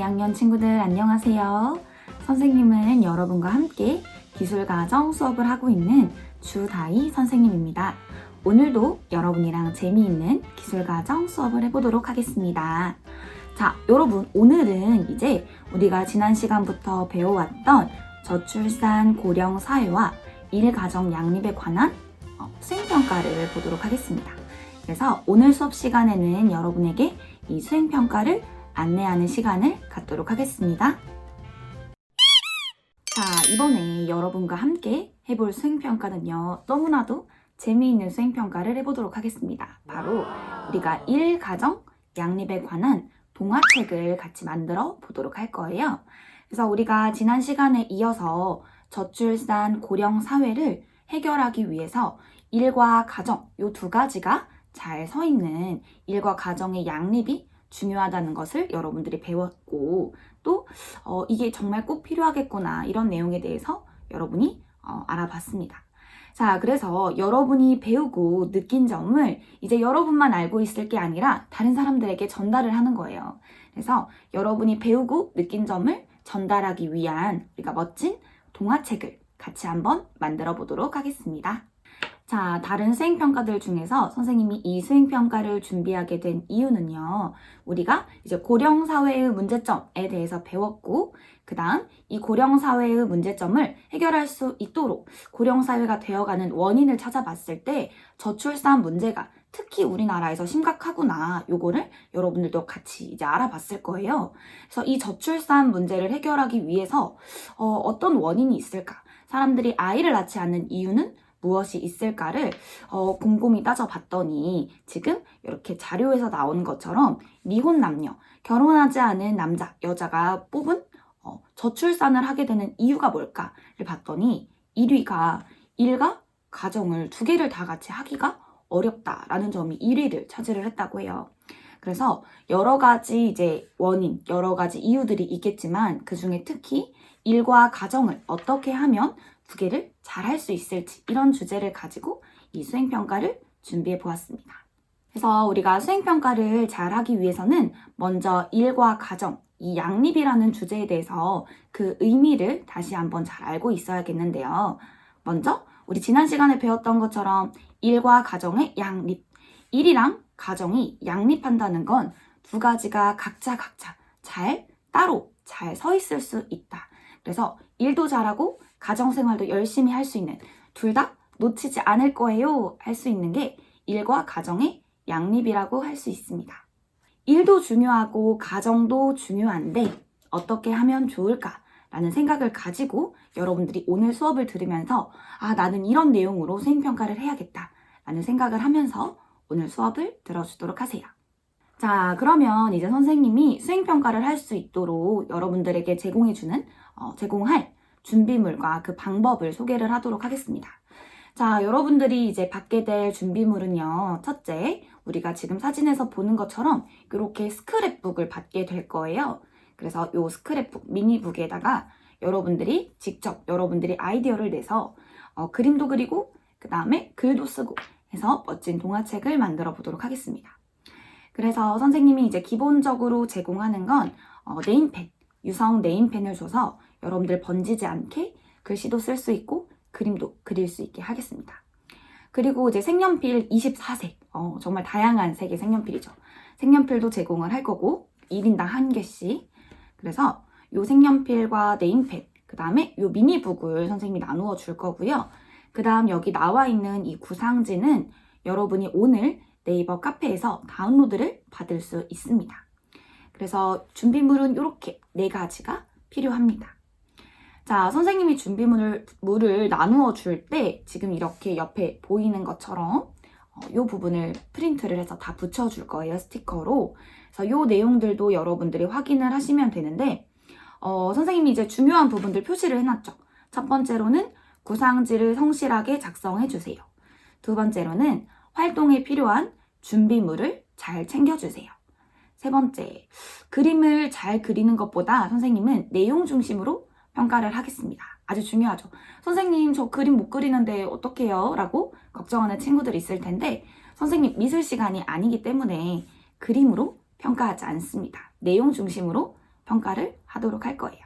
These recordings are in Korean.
2학년 친구들 안녕하세요. 선생님은 여러분과 함께 기술과정 수업을 하고 있는 주다희 선생님입니다. 오늘도 여러분이랑 재미있는 기술과정 수업을 해보도록 하겠습니다. 자, 여러분 오늘은 이제 우리가 지난 시간부터 배워왔던 저출산 고령 사회와 일가정 양립에 관한 수행평가를 보도록 하겠습니다. 그래서 오늘 수업 시간에는 여러분에게 이 수행평가를 안내하는 시간을 갖도록 하겠습니다. 자, 이번에 여러분과 함께 해볼 수행평가는요, 너무나도 재미있는 수행평가를 해보도록 하겠습니다. 바로 우리가 일가정 양립에 관한 동화책을 같이 만들어 보도록 할 거예요. 그래서 우리가 지난 시간에 이어서 저출산 고령 사회를 해결하기 위해서 일과 가정, 이 두 가지가 잘 서 있는 일과 가정의 양립이 중요하다는 것을 여러분들이 배웠고, 또 이게 정말 꼭 필요하겠구나 이런 내용에 대해서 여러분이 알아봤습니다. 자, 그래서 여러분이 배우고 느낀 점을 이제 여러분만 알고 있을 게 아니라 다른 사람들에게 전달을 하는 거예요. 그래서 여러분이 배우고 느낀 점을 전달하기 위한 우리가 멋진 동화책을 같이 한번 만들어 보도록 하겠습니다. 자, 다른 수행평가들 중에서 선생님이 이 수행평가를 준비하게 된 이유는요, 우리가 이제 고령사회의 문제점에 대해서 배웠고, 그 다음 이 고령사회의 문제점을 해결할 수 있도록 고령사회가 되어가는 원인을 찾아봤을 때 저출산 문제가 특히 우리나라에서 심각하구나, 요거를 여러분들도 같이 이제 알아봤을 거예요. 그래서 이 저출산 문제를 해결하기 위해서 어떤 원인이 있을까? 사람들이 아이를 낳지 않는 이유는 무엇이 있을까를 곰곰이 따져봤더니 지금 이렇게 자료에서 나오는 것처럼 미혼 남녀, 결혼하지 않은 남자, 여자가 뽑은 저출산을 하게 되는 이유가 뭘까를 봤더니 1위가 일과 가정을 두 개를 다 같이 하기가 어렵다라는 점이 1위를 차지를 했다고 해요. 그래서 여러 가지 이제 원인, 여러 가지 이유들이 있겠지만 그 중에 특히 일과 가정을 어떻게 하면 두 개를 잘 할 수 있을지, 이런 주제를 가지고 이 수행평가를 준비해 보았습니다. 그래서 우리가 수행평가를 잘 하기 위해서는 먼저 일과 가정, 이 양립이라는 주제에 대해서 그 의미를 다시 한번 잘 알고 있어야겠는데요. 먼저 우리 지난 시간에 배웠던 것처럼 일과 가정의 양립, 일이랑 가정이 양립한다는 건 두 가지가 각자 따로 잘 서 있을 수 있다. 그래서 일도 잘하고 가정생활도 열심히 할 수 있는, 둘 다 놓치지 않을 거예요 할 수 있는 게 일과 가정의 양립이라고 할 수 있습니다. 일도 중요하고 가정도 중요한데 어떻게 하면 좋을까? 라는 생각을 가지고 여러분들이 오늘 수업을 들으면서 나는 이런 내용으로 수행평가를 해야겠다 라는 생각을 하면서 오늘 수업을 들어주도록 하세요. 자, 그러면 이제 선생님이 수행평가를 할 수 있도록 여러분들에게 제공할 준비물과 그 방법을 소개를 하도록 하겠습니다. 자, 여러분들이 이제 받게 될 준비물은요, 첫째, 우리가 지금 사진에서 보는 것처럼 이렇게 스크랩북을 받게 될 거예요. 그래서 이 스크랩북, 미니북에다가 여러분들이 직접 여러분들이 아이디어를 내서 그림도 그리고 그 다음에 글도 쓰고 해서 멋진 동화책을 만들어 보도록 하겠습니다. 그래서 선생님이 이제 기본적으로 제공하는 건 네임펜, 유성 네임펜을 줘서 여러분들 번지지 않게 글씨도 쓸 수 있고 그림도 그릴 수 있게 하겠습니다. 그리고 이제 색연필 24색, 정말 다양한 색의 색연필이죠. 색연필도 제공을 할 거고 1인당 1개씩. 그래서 요 색연필과 네임펜, 그 다음에 요 미니북을 선생님이 나누어 줄 거고요. 그 다음 여기 나와 있는 이 구상지는 여러분이 오늘 네이버 카페에서 다운로드를 받을 수 있습니다. 그래서 준비물은 이렇게 4가지가 필요합니다. 자, 선생님이 준비물을 나누어 줄 때 지금 이렇게 옆에 보이는 것처럼 이 부분을 프린트를 해서 다 붙여줄 거예요, 스티커로. 그래서 이 내용들도 여러분들이 확인을 하시면 되는데 선생님이 이제 중요한 부분들 표시를 해놨죠. 첫 번째로는 구상지를 성실하게 작성해 주세요. 두 번째로는 활동에 필요한 준비물을 잘 챙겨주세요. 세 번째, 그림을 잘 그리는 것보다 선생님은 내용 중심으로 평가를 하겠습니다. 아주 중요하죠. 선생님, 저 그림 못 그리는데 어떡해요? 라고 걱정하는 친구들이 있을 텐데 선생님 미술 시간이 아니기 때문에 그림으로 평가하지 않습니다. 내용 중심으로 평가를 하도록 할 거예요.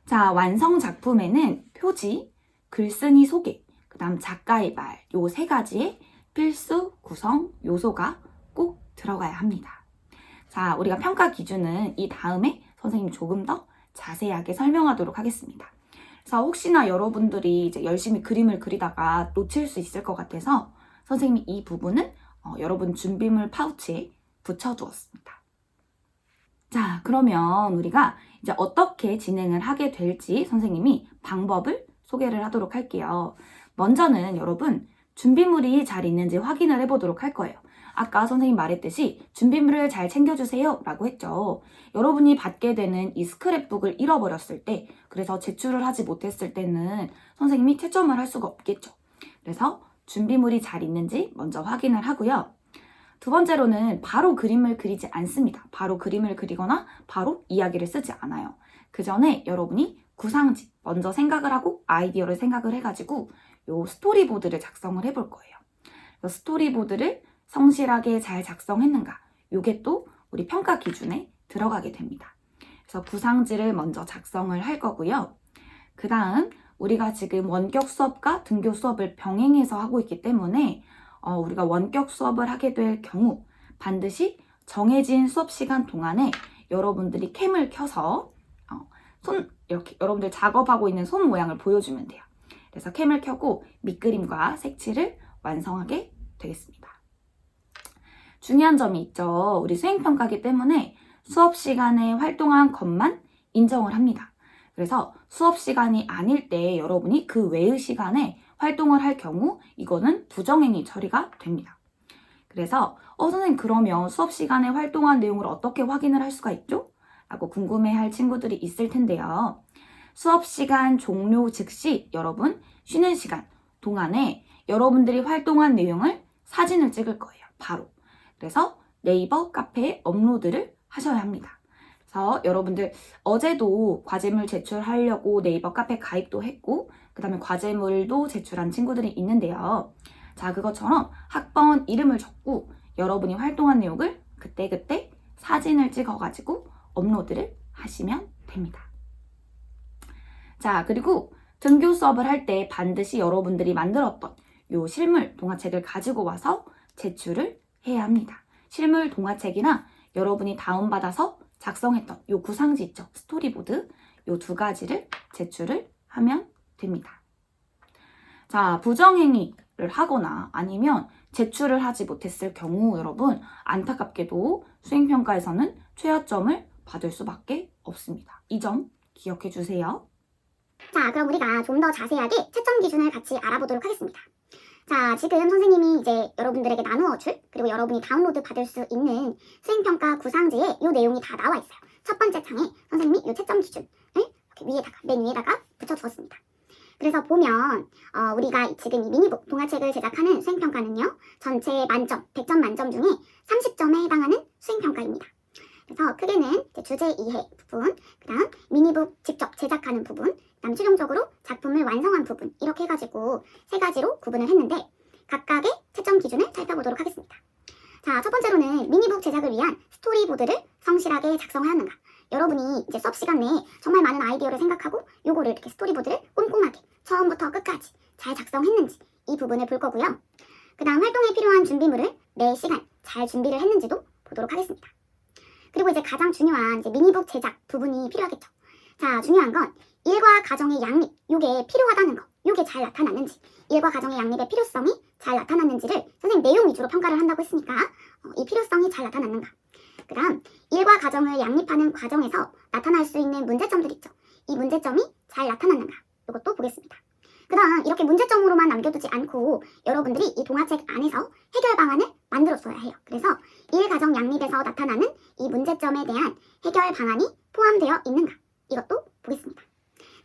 자, 완성 작품에는 표지, 글쓴이 소개, 그 다음 작가의 말, 요 세 가지의 필수 구성 요소가 꼭 들어가야 합니다. 자, 우리가 평가 기준은 이 다음에 선생님이 조금 더 자세하게 설명하도록 하겠습니다. 그래서 혹시나 여러분들이 이제 열심히 그림을 그리다가 놓칠 수 있을 것 같아서 선생님이 이 부분은 여러분 준비물 파우치에 붙여두었습니다. 자, 그러면 우리가 이제 어떻게 진행을 하게 될지 선생님이 방법을 소개를 하도록 할게요. 먼저는 여러분 준비물이 잘 있는지 확인을 해보도록 할 거예요. 아까 선생님 말했듯이 준비물을 잘 챙겨주세요 라고 했죠. 여러분이 받게 되는 이 스크랩북을 잃어버렸을 때, 그래서 제출을 하지 못했을 때는 선생님이 채점을 할 수가 없겠죠. 그래서 준비물이 잘 있는지 먼저 확인을 하고요. 두 번째로는 바로 그림을 그리지 않습니다. 바로 그림을 그리거나 바로 이야기를 쓰지 않아요. 그 전에 여러분이 구상지 먼저 생각을 하고 아이디어를 생각을 해가지고 요 스토리보드를 작성을 해볼 거예요. 스토리보드를 성실하게 잘 작성했는가? 요게 또 우리 평가 기준에 들어가게 됩니다. 그래서 구상지를 먼저 작성을 할 거고요. 그 다음 우리가 지금 원격 수업과 등교 수업을 병행해서 하고 있기 때문에 우리가 원격 수업을 하게 될 경우 반드시 정해진 수업 시간 동안에 여러분들이 캠을 켜서 이렇게 여러분들 작업하고 있는 손 모양을 보여주면 돼요. 그래서 캠을 켜고 밑그림과 색칠을 완성하게 되겠습니다. 중요한 점이 있죠. 우리 수행평가기 때문에 수업 시간에 활동한 것만 인정을 합니다. 그래서 수업 시간이 아닐 때 여러분이 그 외의 시간에 활동을 할 경우 이거는 부정행위 처리가 됩니다. 그래서 선생님 그러면 수업 시간에 활동한 내용을 어떻게 확인을 할 수가 있죠? 라고 궁금해할 친구들이 있을 텐데요. 수업 시간 종료 즉시 여러분 쉬는 시간 동안에 여러분들이 활동한 내용을 사진을 찍을 거예요. 바로. 그래서 네이버 카페에 업로드를 하셔야 합니다. 그래서 여러분들 어제도 과제물 제출하려고 네이버 카페 가입도 했고 그 다음에 과제물도 제출한 친구들이 있는데요. 자, 그것처럼 학번 이름을 적고 여러분이 활동한 내용을 그때그때 사진을 찍어가지고 업로드를 하시면 됩니다. 자, 그리고 등교 수업을 할 때 반드시 여러분들이 만들었던 요 실물 동화책을 가지고 와서 제출을 해야 합니다. 실물 동화책이나 여러분이 다운받아서 작성했던 요 구상지 있죠? 스토리보드 요 두 가지를 제출을 하면 됩니다. 자, 부정행위를 하거나 아니면 제출을 하지 못했을 경우 여러분 안타깝게도 수행평가에서는 최하점을 받을 수밖에 없습니다. 이 점 기억해 주세요. 자, 그럼 우리가 좀 더 자세하게 채점 기준을 같이 알아보도록 하겠습니다. 자, 지금 선생님이 이제 여러분들에게 나누어 줄, 그리고 여러분이 다운로드 받을 수 있는 수행평가 구상지에 이 내용이 다 나와 있어요. 첫 번째 창에 선생님이 이 채점 기준을 이렇게 맨 위에다가 붙여주었습니다. 그래서 보면 우리가 지금 이 미니북 동화책을 제작하는 수행평가는요. 전체 만점, 100점 만점 중에 30점에 해당하는 수행평가입니다. 그래서 크게는 주제 이해 부분, 그 다음 미니북 직접 제작하는 부분, 그 다음 최종적으로 작품을 완성한 부분 이렇게 해가지고 세 가지로 구분을 했는데 각각의 채점 기준을 살펴보도록 하겠습니다. 자, 첫 번째로는 미니북 제작을 위한 스토리보드를 성실하게 작성하는가. 여러분이 이제 수업 시간 내에 정말 많은 아이디어를 생각하고 요거를 이렇게 스토리보드를 꼼꼼하게 처음부터 끝까지 잘 작성했는지 이 부분을 볼 거고요. 그 다음 활동에 필요한 준비물을 매 시간 잘 준비를 했는지도 보도록 하겠습니다. 그리고 이제 가장 중요한 이제 미니북 제작 부분이 필요하겠죠. 자, 중요한 건 일과 가정의 양립, 요게 필요하다는 거, 요게 잘 나타났는지, 일과 가정의 양립의 필요성이 잘 나타났는지를 선생님 내용 위주로 평가를 한다고 했으니까 이 필요성이 잘 나타났는가. 그 다음 일과 가정을 양립하는 과정에서 나타날 수 있는 문제점들 있죠. 이 문제점이 잘 나타났는가. 이것도 보겠습니다. 그 다음 이렇게 문제점으로만 남겨두지 않고 여러분들이 이 동화책 안에서 해결 방안을 만들었어야 해요. 그래서 일 가정 양립에서 나타나는 이 문제점에 대한 해결 방안이 포함되어 있는가. 이것도 보겠습니다.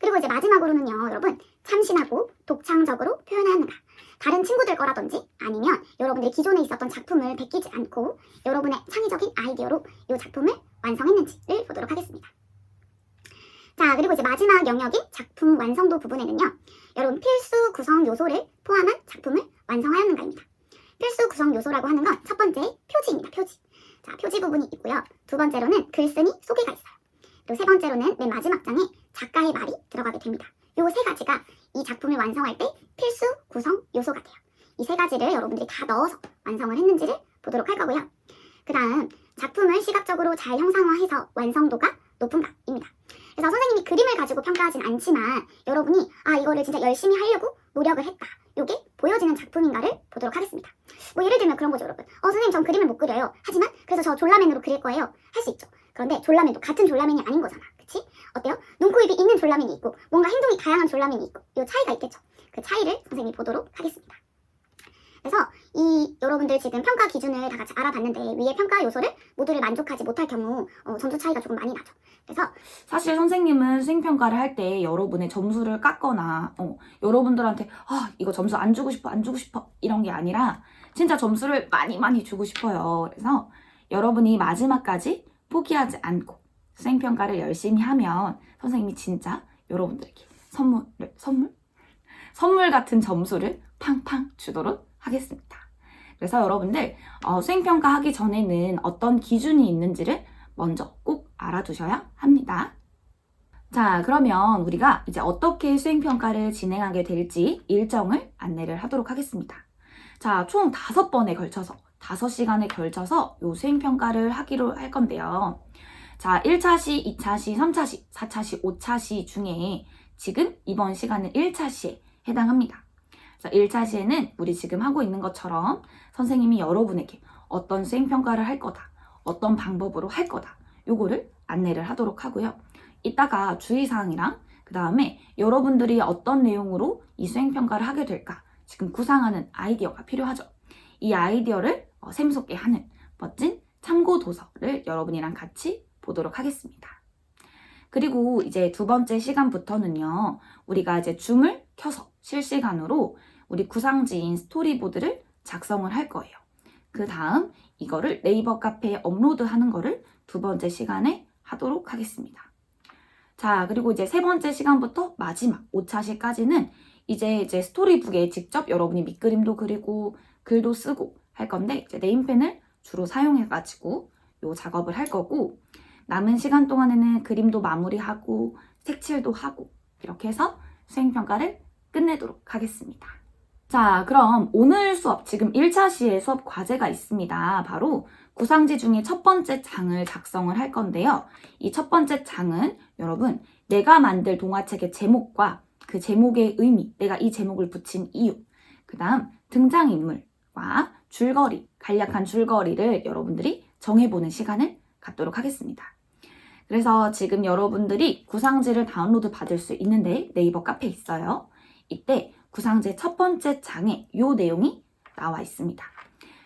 그리고 이제 마지막으로는요. 여러분 참신하고 독창적으로 표현하는가. 다른 친구들 거라든지 아니면 여러분들이 기존에 있었던 작품을 베끼지 않고 여러분의 창의적인 아이디어로 이 작품을 완성했는지를 보도록 하겠습니다. 자, 그리고 이제 마지막 영역인 작품 완성도 부분에는요. 여러분 필수 구성 요소를 포함한 작품을 완성하였는가입니다. 필수 구성 요소라고 하는 건 첫 번째 표지입니다. 표지. 자, 표지 부분이 있고요. 두 번째로는 글쓴이 소개가 있어요. 또 세 번째로는 맨 마지막 장에 작가의 말이 들어가게 됩니다. 요 세 가지가 이 작품을 완성할 때 필수 구성 요소가 돼요. 이 세 가지를 여러분들이 다 넣어서 완성을 했는지를 보도록 할 거고요. 그 다음 작품을 시각적으로 잘 형상화해서 완성도가 높은가입니다. 그래서 선생님이 그림을 가지고 평가하진 않지만 여러분이 이거를 진짜 열심히 하려고 노력을 했다. 요게 보여지는 작품인가를 보도록 하겠습니다. 뭐 예를 들면 그런 거죠, 여러분. 선생님 전 그림을 못 그려요. 하지만 그래서 저 졸라맨으로 그릴 거예요. 할 수 있죠. 그런데 졸라맨도 같은 졸라맨이 아닌 거잖아. 그치? 어때요? 눈, 코, 입이 있는 졸라맨이 있고 뭔가 행동이 다양한 졸라맨이 있고 요 차이가 있겠죠. 그 차이를 선생님이 보도록 하겠습니다. 그래서 이 여러분들 지금 평가 기준을 다 같이 알아봤는데 위의 평가 요소를 모두를 만족하지 못할 경우 점수 차이가 조금 많이 나죠. 그래서 사실 선생님은 수행평가를 할 때 여러분의 점수를 깎거나 여러분들한테 이거 점수 안 주고 싶어 이런 게 아니라 진짜 점수를 많이 주고 싶어요. 그래서 여러분이 마지막까지 포기하지 않고 수행평가를 열심히 하면 선생님이 진짜 여러분들에게 선물 같은 점수를 팡팡 주도록 하겠습니다. 그래서 여러분들 수행평가 하기 전에는 어떤 기준이 있는지를 먼저 꼭 알아두셔야 합니다. 자, 그러면 우리가 이제 어떻게 수행평가를 진행하게 될지 일정을 안내를 하도록 하겠습니다. 자, 총 5번에 걸쳐서 5시간에 걸쳐서 요 수행평가를 하기로 할 건데요. 자, 1차 시, 2차 시, 3차 시, 4차 시, 5차 시 중에 지금 이번 시간은 1차 시에 해당합니다. 그래서 1차 시에는 우리 지금 하고 있는 것처럼 선생님이 여러분에게 어떤 수행평가를 할 거다, 어떤 방법으로 할 거다, 요거를 안내를 하도록 하고요. 이따가 주의사항이랑 그 다음에 여러분들이 어떤 내용으로 이 수행평가를 하게 될까 지금 구상하는 아이디어가 필요하죠. 이 아이디어를 샘솟게 하는 멋진 참고 도서를 여러분이랑 같이 보도록 하겠습니다. 그리고 이제 두 번째 시간부터는요, 우리가 이제 줌을 켜서 실시간으로 우리 구상지인 스토리보드를 작성을 할 거예요. 그 다음 이거를 네이버 카페에 업로드하는 거를 두 번째 시간에 하도록 하겠습니다. 자, 그리고 이제 세 번째 시간부터 마지막 5차 시까지는 이제 스토리북에 직접 여러분이 밑그림도 그리고 글도 쓰고 할 건데 이제 네임펜을 주로 사용해가지고 요 작업을 할 거고 남은 시간 동안에는 그림도 마무리하고 색칠도 하고 이렇게 해서 수행평가를 끝내도록 하겠습니다. 자, 그럼 오늘 수업, 지금 1차 시에 수업 과제가 있습니다. 바로 구상지 중에 첫 번째 장을 작성을 할 건데요. 이 첫 번째 장은 여러분, 내가 만들 동화책의 제목과 그 제목의 의미, 내가 이 제목을 붙인 이유, 그 다음 등장인물과 줄거리, 간략한 줄거리를 여러분들이 정해보는 시간을 갖도록 하겠습니다. 그래서 지금 여러분들이 구상지를 다운로드 받을 수 있는데 네이버 카페에 있어요. 이때 구상지 첫 번째 장에 이 내용이 나와 있습니다.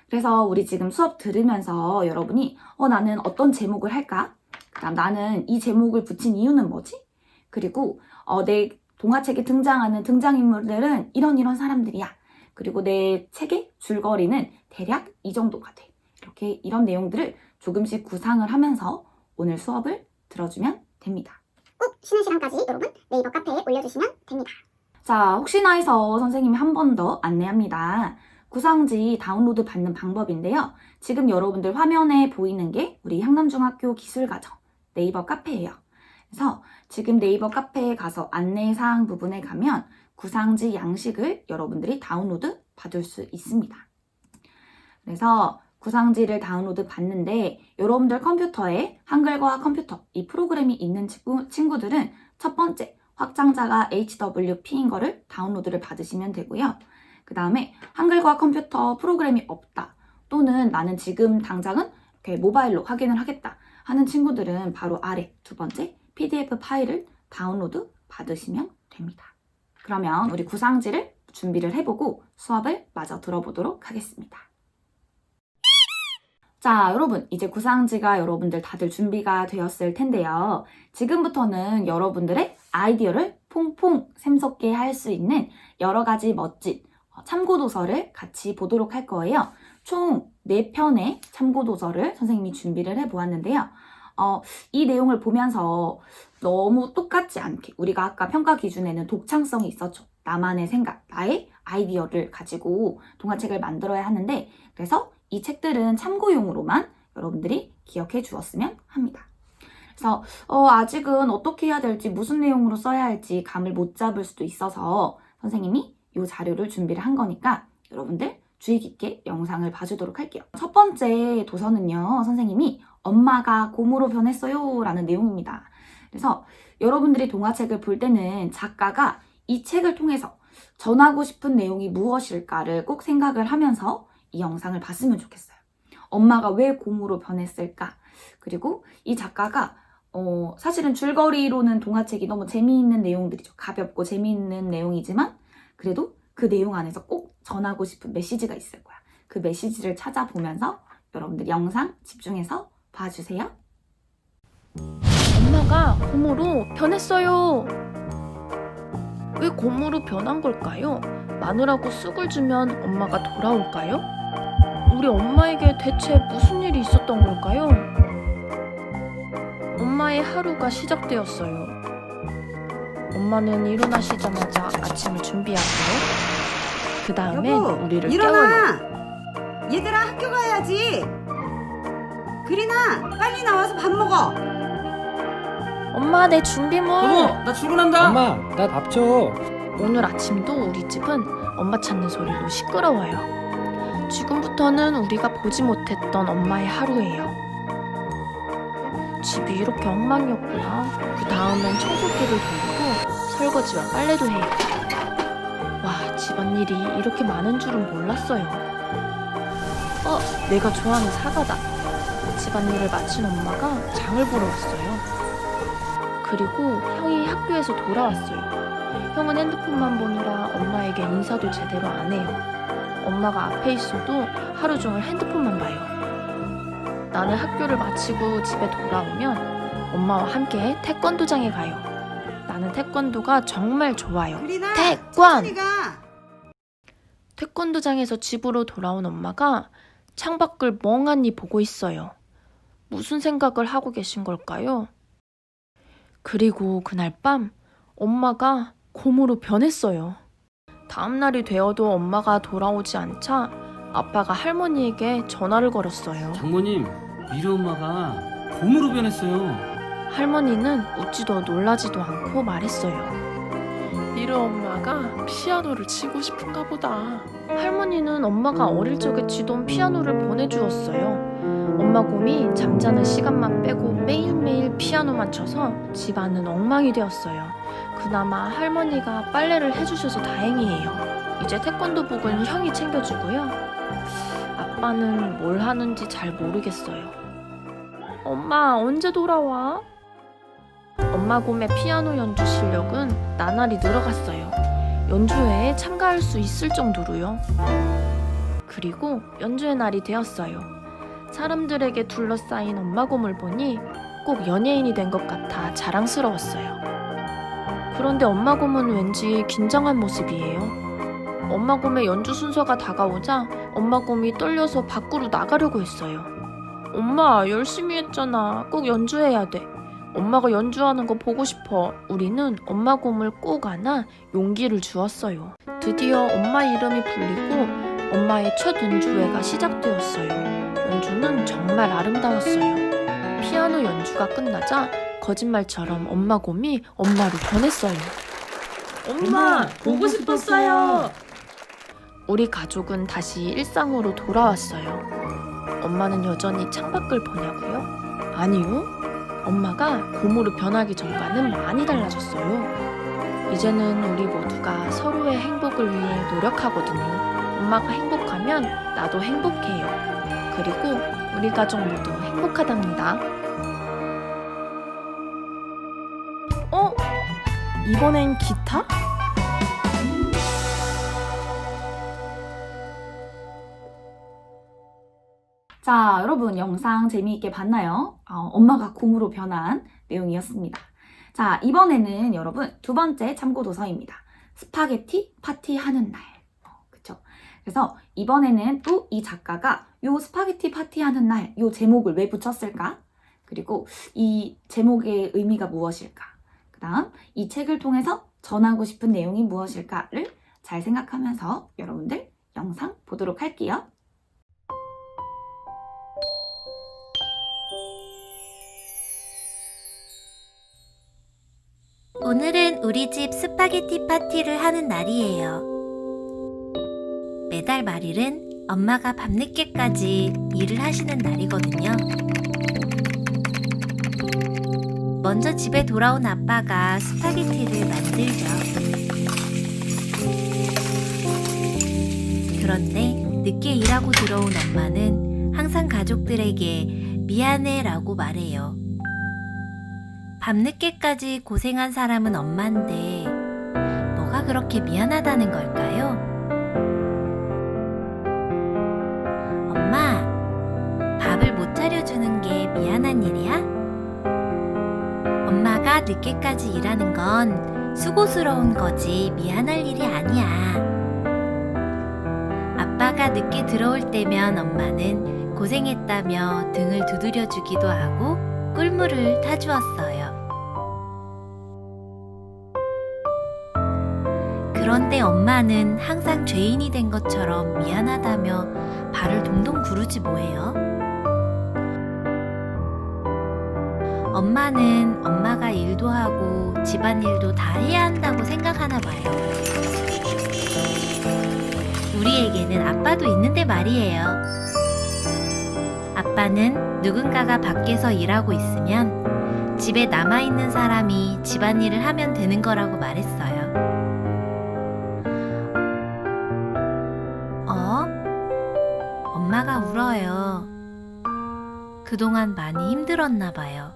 그래서 우리 지금 수업 들으면서 여러분이 나는 어떤 제목을 할까? 그다음 나는 이 제목을 붙인 이유는 뭐지? 그리고 내 동화책에 등장하는 등장인물들은 이런 사람들이야. 그리고 내 책의 줄거리는 대략 이 정도가 돼. 이렇게 이런 내용들을 조금씩 구상을 하면서 오늘 수업을 들어주면 됩니다. 꼭 쉬는 시간까지 여러분 네이버 카페에 올려주시면 됩니다. 자, 혹시나 해서 선생님이 한 번 더 안내합니다. 구상지 다운로드 받는 방법인데요. 지금 여러분들 화면에 보이는 게 우리 향남중학교 기술과정 네이버 카페예요. 그래서 지금 네이버 카페에 가서 안내사항 부분에 가면 구상지 양식을 여러분들이 다운로드 받을 수 있습니다. 그래서 구상지를 다운로드 받는데 여러분들 컴퓨터에 한글과 컴퓨터 이 프로그램이 있는 친구들은 첫 번째 확장자가 HWP인 거를 다운로드를 받으시면 되고요. 그 다음에 한글과 컴퓨터 프로그램이 없다 또는 나는 지금 당장은 이렇게 모바일로 확인을 하겠다 하는 친구들은 바로 아래 두 번째 PDF 파일을 다운로드 받으시면 됩니다. 그러면 우리 구상지를 준비를 해보고 수업을 마저 들어보도록 하겠습니다. 자, 여러분 이제 구상지가 여러분들 다들 준비가 되었을 텐데요. 지금부터는 여러분들의 아이디어를 퐁퐁 샘솟게 할 수 있는 여러 가지 멋진 참고도서를 같이 보도록 할 거예요. 총 4편의 참고도서를 선생님이 준비를 해보았는데요. 이 내용을 보면서 너무 똑같지 않게 우리가 아까 평가 기준에는 독창성이 있었죠. 나만의 생각, 나의 아이디어를 가지고 동화책을 만들어야 하는데 그래서 이 책들은 참고용으로만 여러분들이 기억해 주었으면 합니다. 그래서 아직은 어떻게 해야 될지, 무슨 내용으로 써야 할지 감을 못 잡을 수도 있어서 선생님이 이 자료를 준비를 한 거니까 여러분들 주의 깊게 영상을 봐주도록 할게요. 첫 번째 도서는요, 선생님이 엄마가 곰으로 변했어요 라는 내용입니다. 그래서 여러분들이 동화책을 볼 때는 작가가 이 책을 통해서 전하고 싶은 내용이 무엇일까를 꼭 생각을 하면서 이 영상을 봤으면 좋겠어요. 엄마가 왜 곰으로 변했을까? 그리고 이 작가가 사실은 줄거리로는 동화책이 너무 재미있는 내용들이죠. 가볍고 재미있는 내용이지만 그래도 그 내용 안에서 꼭 전하고 싶은 메시지가 있을 거야. 그 메시지를 찾아보면서 여러분들 영상 집중해서 봐주세요. 엄마가 곰으로 변했어요. 왜 곰으로 변한 걸까요? 마누라고 쑥을 주면 엄마가 돌아올까요? 우리 엄마에게 대체 무슨 일이 있었던 걸까요? 엄마의 하루가 시작되었어요. 엄마는 일어나시자마자 아침을 준비하고요. 그 다음엔 여보, 우리를 일어나! 깨워요. 얘들아, 학교 가야지. 그리나, 빨리 나와서 밥 먹어. 엄마, 내 준비물. 여보, 나 출근한다. 엄마, 나 밥 줘. 오늘 아침도 우리 집은 엄마 찾는 소리로 시끄러워요. 지금부터는 우리가 보지 못했던 엄마의 하루예요. 집이 이렇게 엉망이었구나. 그 다음엔 청소기를 돌리고 설거지와 빨래도 해요. 와, 집안일이 이렇게 많은 줄은 몰랐어요. 내가 좋아하는 사과다. 집안일을 마친 엄마가 장을 보러 왔어요. 그리고 형이 학교에서 돌아왔어요. 형은 핸드폰만 보느라 엄마에게 인사도 제대로 안 해요. 엄마가 앞에 있어도 하루 종일 핸드폰만 봐요. 나는 학교를 마치고 집에 돌아오면 엄마와 함께 태권도장에 가요. 나는 태권도가 정말 좋아요. 그리나, 태권! 천천히 가. 태권도장에서 집으로 돌아온 엄마가 창밖을 멍하니 보고 있어요. 무슨 생각을 하고 계신 걸까요? 그리고 그날 밤 엄마가 곰으로 변했어요. 다음 날이 되어도 엄마가 돌아오지 않자 아빠가 할머니에게 전화를 걸었어요. 장모님, 미래 엄마가 곰으로 변했어요. 할머니는 웃지도 놀라지도 않고 말했어요. 미르 엄마가 피아노를 치고 싶은가 보다. 할머니는 엄마가 어릴 적에 치던 피아노를 보내주었어요. 엄마 곰이 잠자는 시간만 빼고 매일매일 피아노만 쳐서 집안은 엉망이 되었어요. 그나마 할머니가 빨래를 해주셔서 다행이에요. 이제 태권도복은 형이 챙겨주고요. 아빠는 뭘 하는지 잘 모르겠어요. 엄마, 언제 돌아와? 엄마 곰의 피아노 연주 실력은 나날이 늘어갔어요. 연주회에 참가할 수 있을 정도로요. 그리고 연주회 날이 되었어요. 사람들에게 둘러싸인 엄마 곰을 보니 꼭 연예인이 된 것 같아 자랑스러웠어요. 그런데 엄마 곰은 왠지 긴장한 모습이에요. 엄마 곰의 연주 순서가 다가오자 엄마 곰이 떨려서 밖으로 나가려고 했어요. 엄마, 열심히 했잖아. 꼭 연주해야 돼. 엄마가 연주하는 거 보고 싶어. 우리는 엄마 곰을 꼭 안아 용기를 주었어요. 드디어 엄마 이름이 불리고 엄마의 첫 연주회가 시작되었어요. 연주는 정말 아름다웠어요. 피아노 연주가 끝나자 거짓말처럼 엄마 곰이 엄마로 변했어요. 엄마, 보고 싶었어요. 우리 가족은 다시 일상으로 돌아왔어요. 엄마는 여전히 창밖을 보냐고요? 아니요. 엄마가 곰으로 변하기 전과는 많이 달라졌어요. 이제는 우리 모두가 서로의 행복을 위해 노력하거든요. 엄마가 행복하면 나도 행복해요. 그리고 우리 가족 모두 행복하답니다. 이번엔 기타? 자, 여러분 영상 재미있게 봤나요? 엄마가 곰으로 변한 내용이었습니다. 자, 이번에는 여러분 두 번째 참고도서입니다. 스파게티 파티하는 날. 그쵸? 그래서 이번에는 또 이 작가가 요 스파게티 파티하는 날 요 제목을 왜 붙였을까? 그리고 이 제목의 의미가 무엇일까? 그 다음 이 책을 통해서 전하고 싶은 내용이 무엇일까를 잘 생각하면서 여러분들 영상 보도록 할게요. 오늘은 우리 집 스파게티 파티를 하는 날이에요. 매달 말일은 엄마가 밤늦게까지 일을 하시는 날이거든요. 먼저 집에 돌아온 아빠가 스파게티를 만들죠. 그런데 늦게 일하고 들어온 엄마는 항상 가족들에게 미안해라고 말해요. 밤늦게까지 고생한 사람은 엄마인데 뭐가 그렇게 미안하다는 걸까요? 엄마, 밥을 못 차려주는 게 미안한 일이야? 엄마가 늦게까지 일하는 건 수고스러운 거지 미안할 일이 아니야. 아빠가 늦게 들어올 때면 엄마는 고생했다며 등을 두드려주기도 하고 꿀물을 타주었어요. 그런데 엄마는 항상 죄인이 된 것처럼 미안하다며 발을 동동 구르지 뭐해요? 엄마는 엄마가 일도 하고 집안일도 다 해야 한다고 생각하나 봐요. 우리에게는 아빠도 있는데 말이에요. 아빠는 누군가가 밖에서 일하고 있으면 집에 남아있는 사람이 집안일을 하면 되는 거라고 말했어요. 엄마가 울어요. 그동안 많이 힘들었나 봐요.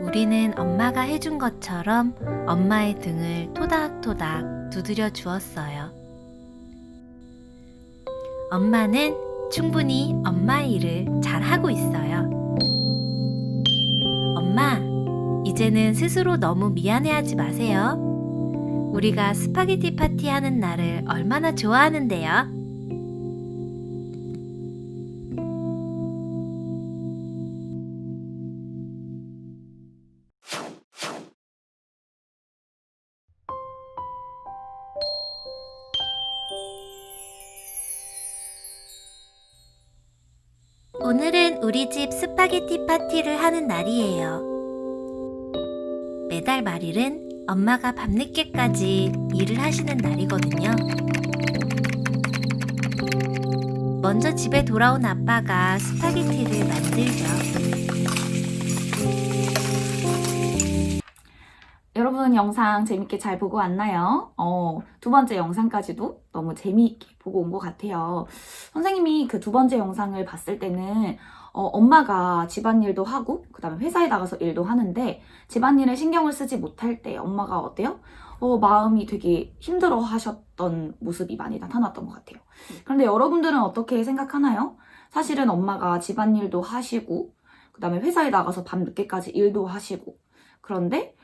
우리는 엄마가 해준 것처럼 엄마의 등을 토닥토닥 두드려 주었어요. 엄마는 충분히 엄마의 일을 잘하고 있어요. 엄마, 이제는 스스로 너무 미안해하지 마세요. 우리가 스파게티 파티 하는 날을 얼마나 좋아하는데요. 오늘은 우리 집 스파게티 파티를 하는 날이에요. 매달 말일은 엄마가 밤늦게까지 일을 하시는 날이거든요. 먼저 집에 돌아온 아빠가 스파게티를 만들죠. 여러분 영상 재밌게 잘 보고 왔나요? 두 번째 영상까지도 너무 재미있게 보고 온 것 같아요. 선생님이 그 두 번째 영상을 봤을 때는 엄마가 집안일도 하고 그 다음에 회사에 나가서 일도 하는데 집안일에 신경을 쓰지 못할 때 엄마가 어때요? 마음이 되게 힘들어 하셨던 모습이 많이 나타났던 것 같아요. 그런데 여러분들은 어떻게 생각하나요? 사실은 엄마가 집안일도 하시고 그 다음에 회사에 나가서 밤늦게까지 일도 하시고 그런데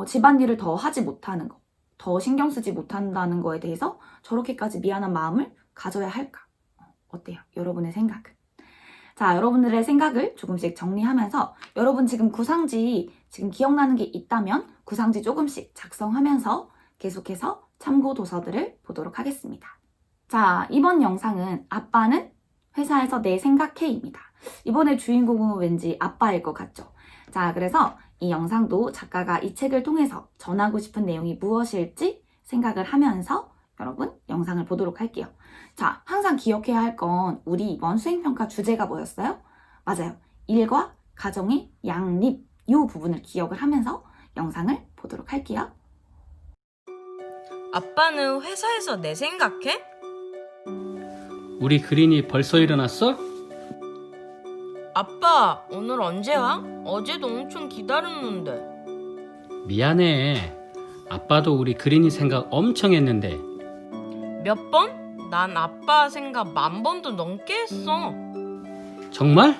집안일을 더 하지 못하는 거, 더 신경 쓰지 못한다는 거에 대해서 저렇게까지 미안한 마음을 가져야 할까? 어때요? 여러분의 생각은? 자, 여러분들의 생각을 조금씩 정리하면서 여러분 지금 구상지 지금 기억나는 게 있다면 구상지 조금씩 작성하면서 계속해서 참고 도서들을 보도록 하겠습니다. 자, 이번 영상은 아빠는 회사에서 내 생각해입니다. 이번에 주인공은 왠지 아빠일 것 같죠? 자, 그래서 이 영상도 작가가 이 책을 통해서 전하고 싶은 내용이 무엇일지 생각을 하면서 여러분 영상을 보도록 할게요. 자, 항상 기억해야 할 건 우리 이번 수행평가 주제가 뭐였어요? 맞아요. 일과 가정의 양립 이 부분을 기억을 하면서 영상을 보도록 할게요. 아빠는 회사에서 내 생각해? 우리 그린이 벌써 일어났어? 아빠, 오늘 언제 와? 어제도 엄청 기다렸는데. 미안해. 아빠도 우리 그린이 생각 엄청 했는데. 몇 번? 난 아빠 생각 10,000번도 넘게 했어. 정말?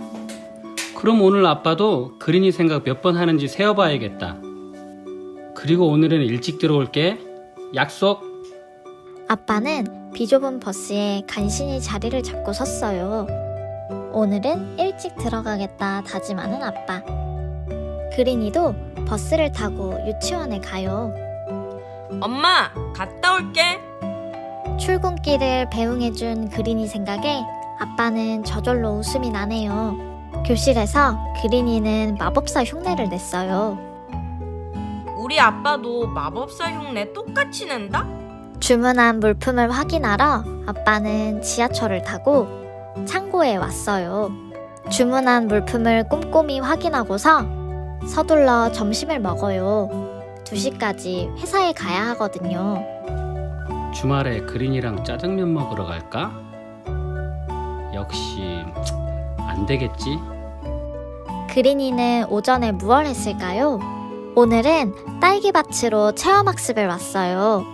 그럼 오늘 아빠도 그린이 생각 몇 번 하는지 세어봐야겠다. 그리고 오늘은 일찍 들어올게. 약속. 아빠는 비좁은 버스에 간신히 자리를 잡고 섰어요. 오늘은 일찍 들어가겠다 다짐하는 아빠. 그린이도 버스를 타고 유치원에 가요. 엄마, 갔다 올게. 출근길을 배웅해준 그린이 생각에 아빠는 저절로 웃음이 나네요. 교실에서 그린이는 마법사 흉내를 냈어요. 우리 아빠도 마법사 흉내 똑같이 낸다? 주문한 물품을 확인하러 아빠는 지하철을 타고 창고에 왔어요. 주문한 물품을 꼼꼼히 확인하고서 서둘러 점심을 먹어요. 2시까지 회사에 가야 하거든요. 주말에 그린이랑 짜장면 먹으러 갈까? 역시 안 되겠지. 그린이는 오전에 무얼 했을까요? 오늘은 딸기밭으로 체험학습을 왔어요.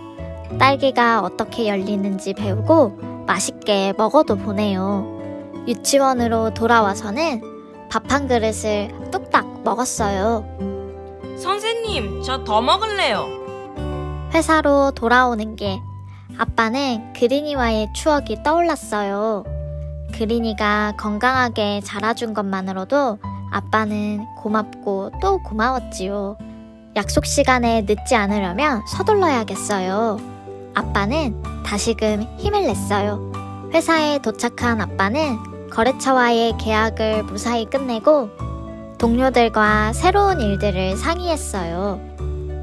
딸기가 어떻게 열리는지 배우고 맛있게 먹어도 보네요. 유치원으로 돌아와서는 밥 한 그릇을 뚝딱 먹었어요. 선생님, 저 더 먹을래요. 회사로 돌아오는 길, 아빠는 그린이와의 추억이 떠올랐어요. 그린이가 건강하게 자라준 것만으로도 아빠는 고맙고 또 고마웠지요. 약속 시간에 늦지 않으려면 서둘러야겠어요. 아빠는 다시금 힘을 냈어요. 회사에 도착한 아빠는 거래처와의 계약을 무사히 끝내고 동료들과 새로운 일들을 상의했어요.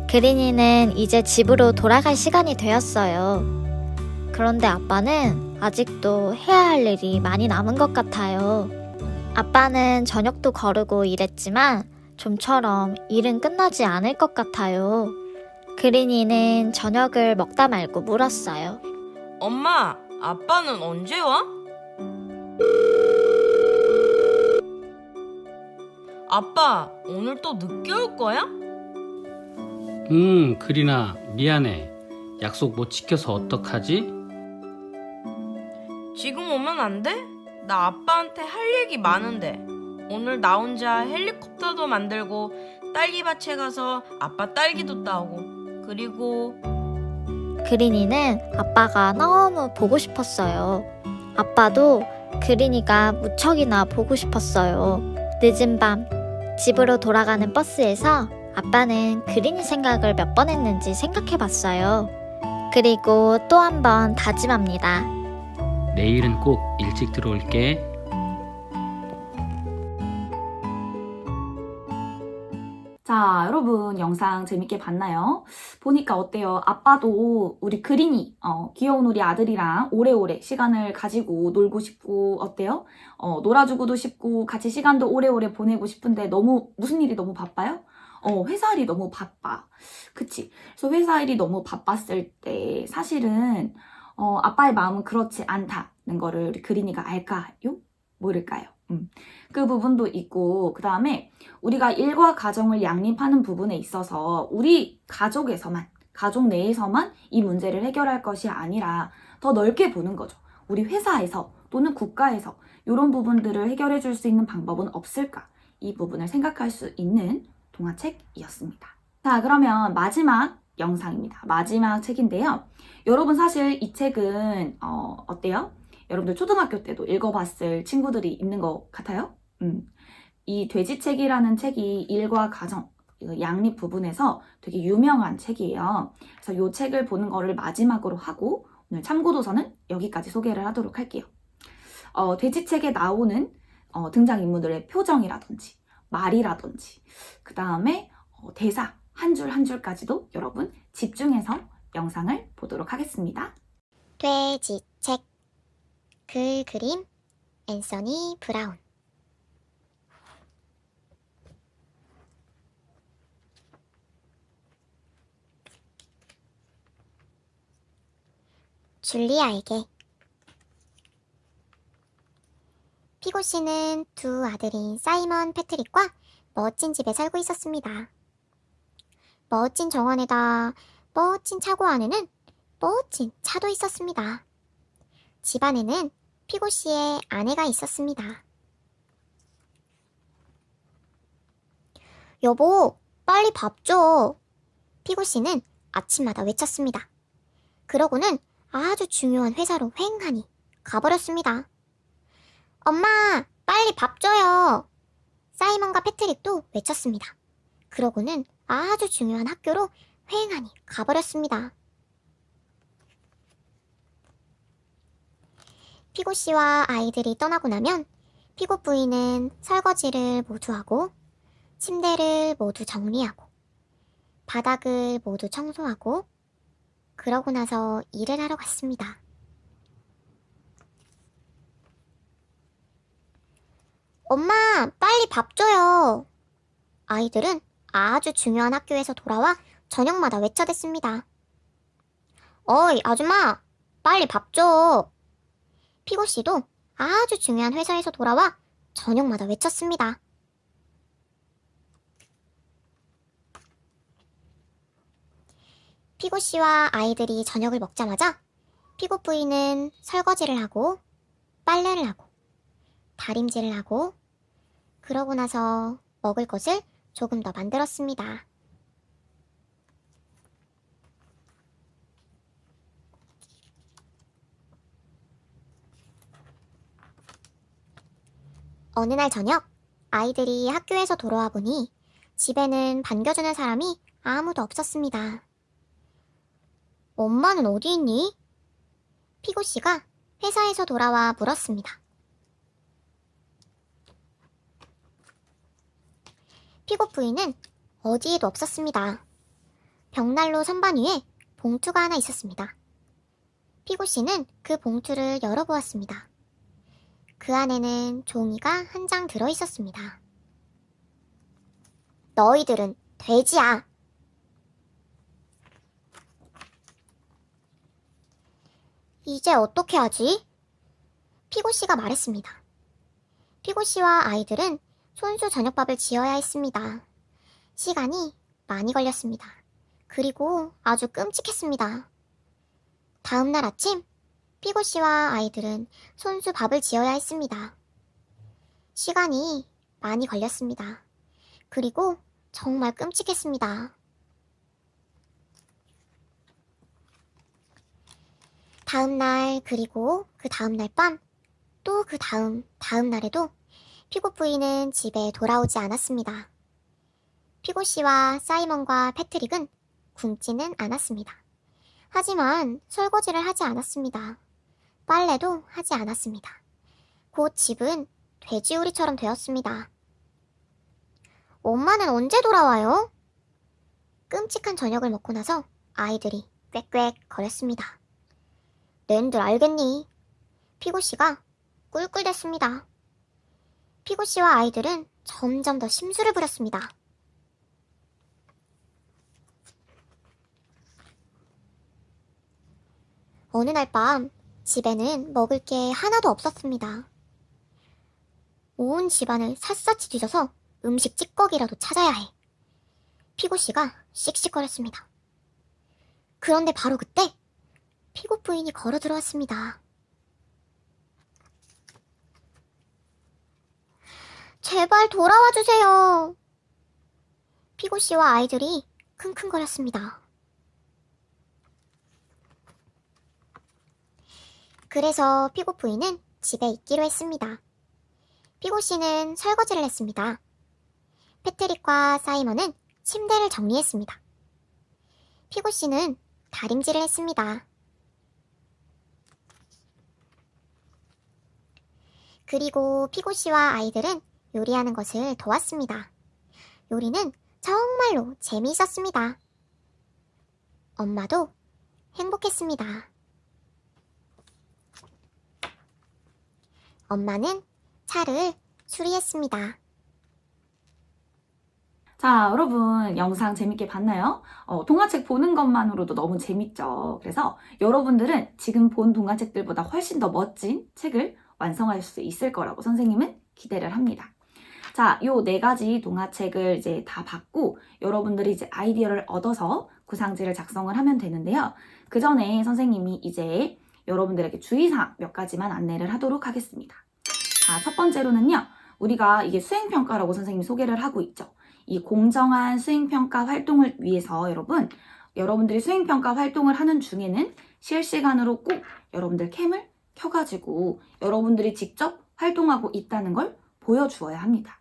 그린이는 이제 집으로 돌아갈 시간이 되었어요. 그런데 아빠는 아직도 해야 할 일이 많이 남은 것 같아요. 아빠는 저녁도 거르고 일했지만 좀처럼 일은 끝나지 않을 것 같아요. 그린이는 저녁을 먹다 말고 물었어요. 엄마, 아빠는 언제 와? 아빠, 오늘 또 늦게 올 거야? 그린아, 미안해. 약속 못 지켜서 어떡하지? 지금 오면 안 돼? 나 아빠한테 할 얘기 많은데. 오늘 나 혼자 헬리콥터도 만들고 딸기밭에 가서 아빠 딸기도 따오고, 그리고 그린이는 아빠가 너무 보고 싶었어요. 아빠도 그린이가 무척이나 보고 싶었어요. 늦은 밤 집으로 돌아가는 버스에서 아빠는 그린이 생각을 몇 번 했는지 생각해 봤어요. 그리고 또 한 번 다짐합니다. 내일은 꼭 일찍 들어올게. 자, 여러분 영상 재밌게 봤나요? 보니까 어때요? 아빠도 우리 그린이, 귀여운 우리 아들이랑 오래오래 시간을 가지고 놀고 싶고, 어때요? 놀아주고도 싶고, 같이 시간도 오래오래 보내고 싶은데 무슨 일이 너무 바빠요? 회사 일이 너무 바빠. 그치? 그래서 회사 일이 너무 바빴을 때 사실은 아빠의 마음은 그렇지 않다는 거를 우리 그린이가 알까요? 모를까요? 그 부분도 있고, 그 다음에 우리가 일과 가정을 양립하는 부분에 있어서 우리 가족에서만, 가족 내에서만 이 문제를 해결할 것이 아니라 더 넓게 보는 거죠. 우리 회사에서 또는 국가에서 이런 부분들을 해결해 줄 수 있는 방법은 없을까? 이 부분을 생각할 수 있는 동화책이었습니다. 자, 그러면 마지막 영상입니다. 마지막 책인데요. 여러분 사실 이 책은 어때요? 여러분들 초등학교 때도 읽어봤을 친구들이 있는 것 같아요? 이 돼지책이라는 책이 일과 가정, 양립 부분에서 되게 유명한 책이에요. 그래서 이 책을 보는 거를 마지막으로 하고 오늘 참고도서는 여기까지 소개를 하도록 할게요. 돼지책에 나오는 등장인물들의 표정이라든지 말이라든지 그 다음에 대사 한 줄 한 줄까지도 여러분 집중해서 영상을 보도록 하겠습니다. 돼지책 글 그림 앤서니 브라운 줄리아에게 피고 씨는 두 아들인 사이먼 패트릭과 멋진 집에 살고 있었습니다. 멋진 정원에다 멋진 차고 안에는 멋진 차도 있었습니다. 집 안에는 피고 씨의 아내가 있었습니다. 여보, 빨리 밥 줘. 피고 씨는 아침마다 외쳤습니다. 그러고는 아주 중요한 회사로 휑하니 가버렸습니다. 엄마, 빨리 밥 줘요. 사이먼과 패트릭도 외쳤습니다. 그러고는 아주 중요한 학교로 휑하니 가버렸습니다. 피고 씨와 아이들이 떠나고 나면 피고 부인은 설거지를 모두 하고 침대를 모두 정리하고 바닥을 모두 청소하고 그러고 나서 일을 하러 갔습니다. 엄마, 빨리 밥 줘요. 아이들은 아주 중요한 학교에서 돌아와 저녁마다 외쳐댔습니다. 어이, 아줌마, 빨리 밥 줘. 피고 씨도 아주 중요한 회사에서 돌아와 저녁마다 외쳤습니다. 피고 씨와 아이들이 저녁을 먹자마자 피고 부인은 설거지를 하고 빨래를 하고 다림질을 하고 그러고 나서 먹을 것을 조금 더 만들었습니다. 어느 날 저녁, 아이들이 학교에서 돌아와 보니 집에는 반겨주는 사람이 아무도 없었습니다. 엄마는 어디 있니? 피고 씨가 회사에서 돌아와 물었습니다. 피고 부인은 어디에도 없었습니다. 벽난로 선반 위에 봉투가 하나 있었습니다. 피고 씨는 그 봉투를 열어보았습니다. 그 안에는 종이가 한 장 들어있었습니다. 너희들은 돼지야. 이제 어떻게 하지? 피고 씨가 말했습니다. 피고 씨와 아이들은 손수 저녁밥을 지어야 했습니다. 시간이 많이 걸렸습니다. 그리고 아주 끔찍했습니다. 다음 날 아침, 피고 씨와 아이들은 손수 밥을 지어야 했습니다. 시간이 많이 걸렸습니다. 그리고 정말 끔찍했습니다. 다음 날, 그리고 그 다음 날 밤, 또 그 다음 날에도 피고 부인은 집에 돌아오지 않았습니다. 피고 씨와 사이먼과 패트릭은 굶지는 않았습니다. 하지만 설거지를 하지 않았습니다. 빨래도 하지 않았습니다. 곧 집은 돼지우리처럼 되었습니다. 엄마는 언제 돌아와요? 끔찍한 저녁을 먹고 나서 아이들이 꽥꽥 거렸습니다. 낸들 알겠니? 피고 씨가 꿀꿀댔습니다. 피고 씨와 아이들은 점점 더 심술을 부렸습니다. 어느 날 밤 집에는 먹을 게 하나도 없었습니다. 온 집안을 샅샅이 뒤져서 음식 찌꺼기라도 찾아야 해. 피고 씨가 씩씩거렸습니다. 그런데 바로 그때 피고 부인이 걸어 들어왔습니다. 제발 돌아와 주세요. 피고 씨와 아이들이 킁킁거렸습니다. 그래서 피고 부인은 집에 있기로 했습니다. 피고 씨는 설거지를 했습니다. 패트릭과 사이먼은 침대를 정리했습니다. 피고 씨는 다림질을 했습니다. 그리고 피고 씨와 아이들은 요리하는 것을 도왔습니다. 요리는 정말로 재미있었습니다. 엄마도 행복했습니다. 엄마는 차를 수리했습니다. 자, 여러분 영상 재밌게 봤나요? 동화책 보는 것만으로도 너무 재밌죠. 그래서 여러분들은 지금 본 동화책들보다 훨씬 더 멋진 책을 완성할 수 있을 거라고 선생님은 기대를 합니다. 자, 요 4가지 동화책을 이제 다 봤고 여러분들이 이제 아이디어를 얻어서 구상지를 작성을 하면 되는데요. 그 전에 선생님이 이제 여러분들에게 주의사항 몇 가지만 안내를 하도록 하겠습니다. 자, 첫 번째로는요. 우리가 이게 수행평가라고 선생님이 소개를 하고 있죠. 이 공정한 수행평가 활동을 위해서 여러분들이 수행평가 활동을 하는 중에는 실시간으로 꼭 여러분들 캠을 켜가지고 여러분들이 직접 활동하고 있다는 걸 보여주어야 합니다.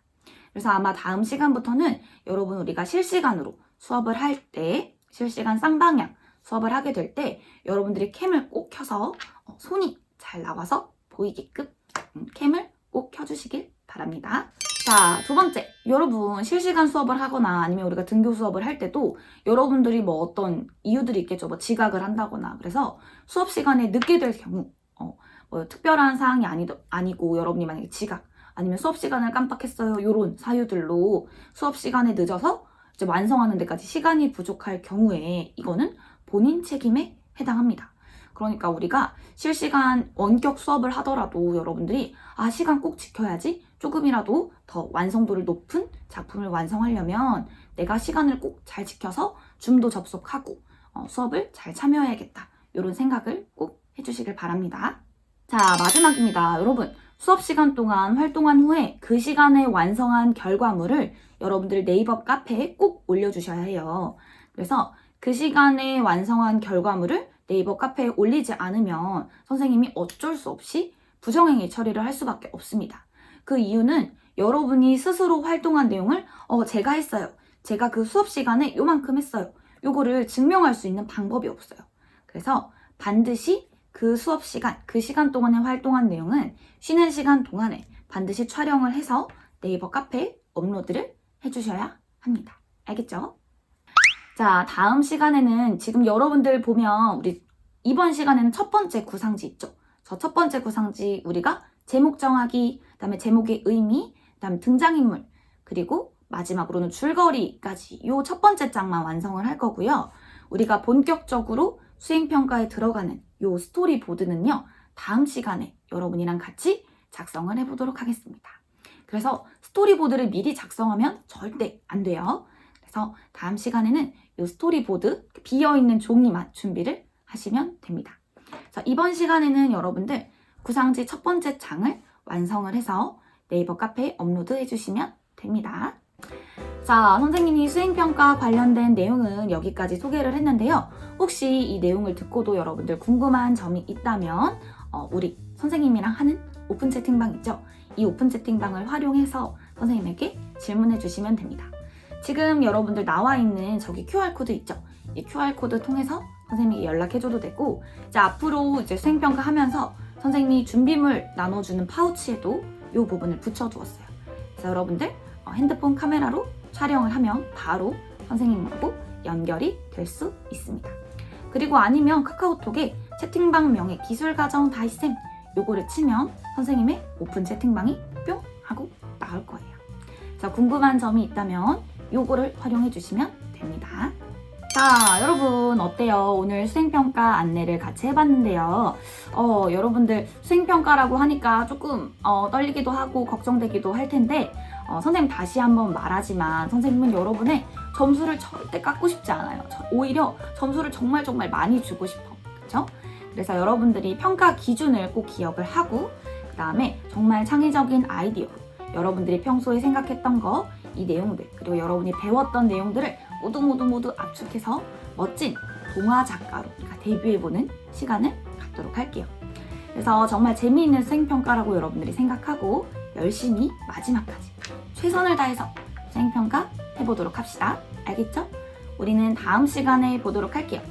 그래서 아마 다음 시간부터는 여러분 우리가 실시간으로 수업을 할 때, 실시간 쌍방향 수업을 하게 될 때 여러분들이 캠을 꼭 켜서 손이 잘 나와서 보이게끔 캠을 꼭 켜주시길 바랍니다. 자, 두 번째. 여러분 실시간 수업을 하거나 아니면 우리가 등교 수업을 할 때도 여러분들이 뭐 어떤 이유들이 있겠죠. 뭐 지각을 한다거나. 그래서 수업 시간에 늦게 될 경우 뭐 특별한 사항이 아니고 여러분이 만약에 지각 아니면 수업 시간을 깜빡했어요. 요런 사유들로 수업 시간에 늦어서 이제 완성하는 데까지 시간이 부족할 경우에 이거는 본인 책임에 해당합니다. 그러니까 우리가 실시간 원격 수업을 하더라도 여러분들이 시간 꼭 지켜야지, 조금이라도 더 완성도를 높은 작품을 완성하려면 내가 시간을 꼭 잘 지켜서 줌도 접속하고 수업을 잘 참여해야겠다. 이런 생각을 꼭 해주시길 바랍니다. 자, 마지막입니다. 여러분, 수업 시간 동안 활동한 후에 그 시간에 완성한 결과물을 여러분들 네이버 카페에 꼭 올려주셔야 해요. 그래서 그 시간에 완성한 결과물을 네이버 카페에 올리지 않으면 선생님이 어쩔 수 없이 부정행위 처리를 할 수밖에 없습니다. 그 이유는 여러분이 스스로 활동한 내용을 제가 했어요. 제가 그 수업 시간에 요만큼 했어요. 요거를 증명할 수 있는 방법이 없어요. 그래서 반드시 그 수업 시간, 그 시간 동안에 활동한 내용은 쉬는 시간 동안에 반드시 촬영을 해서 네이버 카페에 업로드를 해주셔야 합니다. 알겠죠? 자, 다음 시간에는 지금 여러분들 보면 우리 이번 시간에는 첫 번째 구상지 있죠? 저 첫 번째 구상지 우리가 제목 정하기, 그다음에 제목의 의미, 그다음에 등장인물, 그리고 마지막으로는 줄거리까지 요 첫 번째 장만 완성을 할 거고요. 우리가 본격적으로 수행평가에 들어가는 요 스토리보드는요, 다음 시간에 여러분이랑 같이 작성을 해보도록 하겠습니다. 그래서 스토리보드를 미리 작성하면 절대 안 돼요. 그래서 다음 시간에는 요 스토리보드 비어있는 종이만 준비를 하시면 됩니다. 자, 이번 시간에는 여러분들 구상지 첫 번째 장을 완성을 해서 네이버 카페에 업로드 해주시면 됩니다. 자, 선생님이 수행평가 관련된 내용은 여기까지 소개를 했는데요. 혹시 이 내용을 듣고도 여러분들 궁금한 점이 있다면 우리 선생님이랑 하는 오픈 채팅방 있죠? 이 오픈 채팅방을 활용해서 선생님에게 질문해 주시면 됩니다. 지금 여러분들 나와 있는 저기 QR코드 있죠? 이 QR코드 통해서 선생님에게 연락해줘도 되고, 이제 앞으로 이제 수행평가 하면서 선생님이 준비물 나눠주는 파우치에도 이 부분을 붙여두었어요. 그래서 여러분들 핸드폰 카메라로 촬영을 하면 바로 선생님하고 연결이 될 수 있습니다. 그리고 아니면 카카오톡에 채팅방 명에 기술과정 다이쌤 요거를 치면 선생님의 오픈 채팅방이 뿅 하고 나올 거예요. 자, 궁금한 점이 있다면 요거를 활용해 주시면 됩니다. 자, 여러분 어때요? 오늘 수행평가 안내를 같이 해봤는데요. 여러분들 수행평가라고 하니까 조금 떨리기도 하고 걱정되기도 할 텐데 선생님 다시 한번 말하지만 선생님은 여러분의 점수를 절대 깎고 싶지 않아요. 오히려 점수를 정말 많이 주고 싶어. 그렇죠? 그래서 여러분들이 평가 기준을 꼭 기억을 하고, 그 다음에 정말 창의적인 아이디어, 여러분들이 평소에 생각했던 거, 이 내용들, 그리고 여러분이 배웠던 내용들을 모두 압축해서 멋진 동화 작가로 우리가 데뷔해보는 시간을 갖도록 할게요. 그래서 정말 재미있는 수행평가라고 여러분들이 생각하고 열심히 마지막까지 최선을 다해서 수행평가 해보도록 합시다. 알겠죠? 우리는 다음 시간에 보도록 할게요.